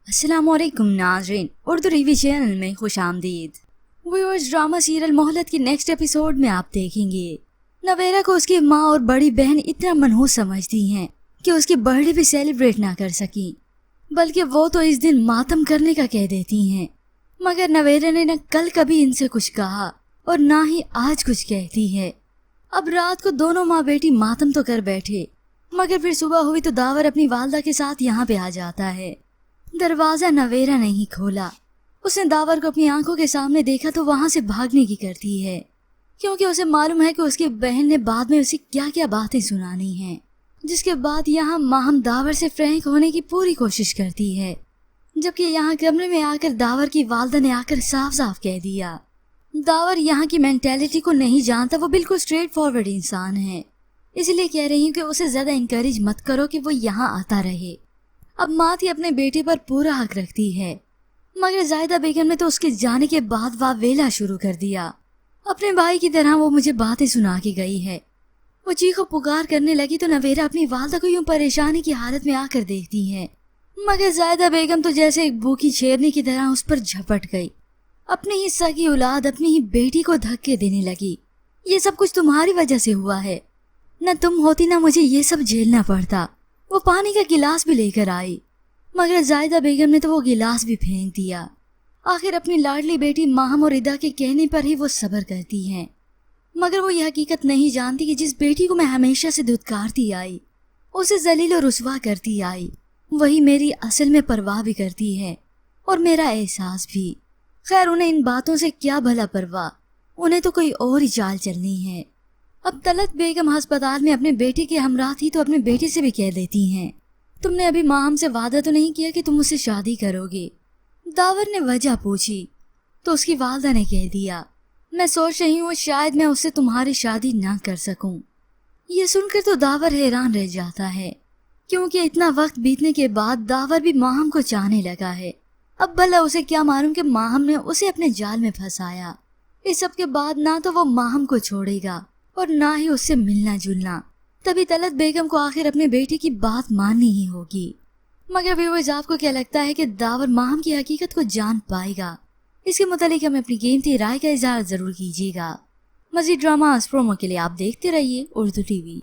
अस्सलाम वालेकुम नाज़रीन, उर्दू टीवी चैनल में खुश आमदीद। व्यूअर्स, ड्रामा सीरियल मोहलत की नेक्स्ट एपिसोड में आप देखेंगे नवेरा को उसकी माँ और बड़ी बहन इतना मनहूस समझती हैं कि उसकी बर्थडे भी सेलिब्रेट ना कर सकी, बल्कि वो तो इस दिन मातम करने का कह देती हैं। मगर नवेरा ने न कल कभी इनसे कुछ कहा और ना ही आज कुछ कहती है। अब रात को दोनों माँ बेटी मातम तो कर बैठे, मगर फिर सुबह हुई तो दावर अपनी वालदा के साथ यहाँ पे आ जाता है। दरवाजा नवेरा नहीं खोला। उसने दावर को अपनी आंखों के सामने देखा तो वहां से भागने की करती है, क्योंकि उसे मालूम है कि उसकी बहन ने बाद में उसे क्या क्या बातें सुनानी हैं। जिसके बाद यहाँ माहम दावर से फ्रैंक होने की पूरी कोशिश करती है, जबकि यहाँ कमरे में आकर दावर की वालदा ने आकर साफ साफ कह दिया दावर यहाँ की मेंटेलिटी को नहीं जानता, वो बिल्कुल स्ट्रेट फॉरवर्ड इंसान है, इसलिए कह रही हूँ कि उसे ज्यादा इंकरेज मत करो कि वो यहाँ आता रहे। अब माँ थी अपने बेटे पर पूरा हक रखती है, मगर जायदा बेगम ने तो उसके जाने के बाद वावेला शुरू कर दिया। अपने भाई की तरह वो मुझे बातें सुना के गई है। वो चीखो पुकार करने लगी तो नवेरा अपनी वालदा को यूं परेशानी की हालत में आकर देखती है, मगर जायदा बेगम तो जैसे एक भूखी शेरनी की तरह उस पर झपट गई। अपनी ही सगी औलाद अपनी ही बेटी को धक्के देने लगी। ये सब कुछ तुम्हारी वजह से हुआ है, न तुम होती ना मुझे ये सब झेलना पड़ता। वो पानी का गिलास भी लेकर आई, मगर जायदा बेगम ने तो वो गिलास भी फेंक दिया। आखिर अपनी लाडली बेटी माहम और इदा के कहने पर ही वो सब्र करती हैं, मगर वो ये हकीकत नहीं जानती कि जिस बेटी को मैं हमेशा से धुतकारती आई, उसे जलील और रुसवा करती आई, वही मेरी असल में परवाह भी करती है और मेरा एहसास भी। खैर, उन्हें इन बातों से क्या भला परवाह, उन्हें तो कोई और ही चाल चलनी है। अब तलत बेगम अस्पताल में अपने बेटे के हमरा थी तो अपने बेटे से भी कह देती हैं तुमने अभी माहम से वादा तो नहीं किया कि तुम उससे शादी करोगे। दावर ने वजह पूछी तो उसकी वालदा ने कह दिया मैं सोच रही हूँ शायद मैं उससे तुम्हारी शादी ना कर सकूं। ये सुनकर तो दावर हैरान रह जाता है, क्योंकि इतना वक्त बीतने के बाद दावर भी माहम को चाहने लगा है। अब भला उसे क्या मालूम कि माहम ने उसे अपने जाल में फंसाया। इस सब के बाद ना तो वो माहम को छोड़ेगा और ना ही उससे मिलना जुलना। तभी तलत बेगम को आखिर अपने बेटे की बात माननी ही होगी। मगर व्यूअर्स, आपको क्या लगता है कि दावर माहम की हकीकत को जान पाएगा? इसके मुतालिक हमें अपनी कीमती राय का इज़हार जरूर कीजिएगा। मज़ीद ड्रामा प्रोमो के लिए आप देखते रहिए उर्दू टीवी।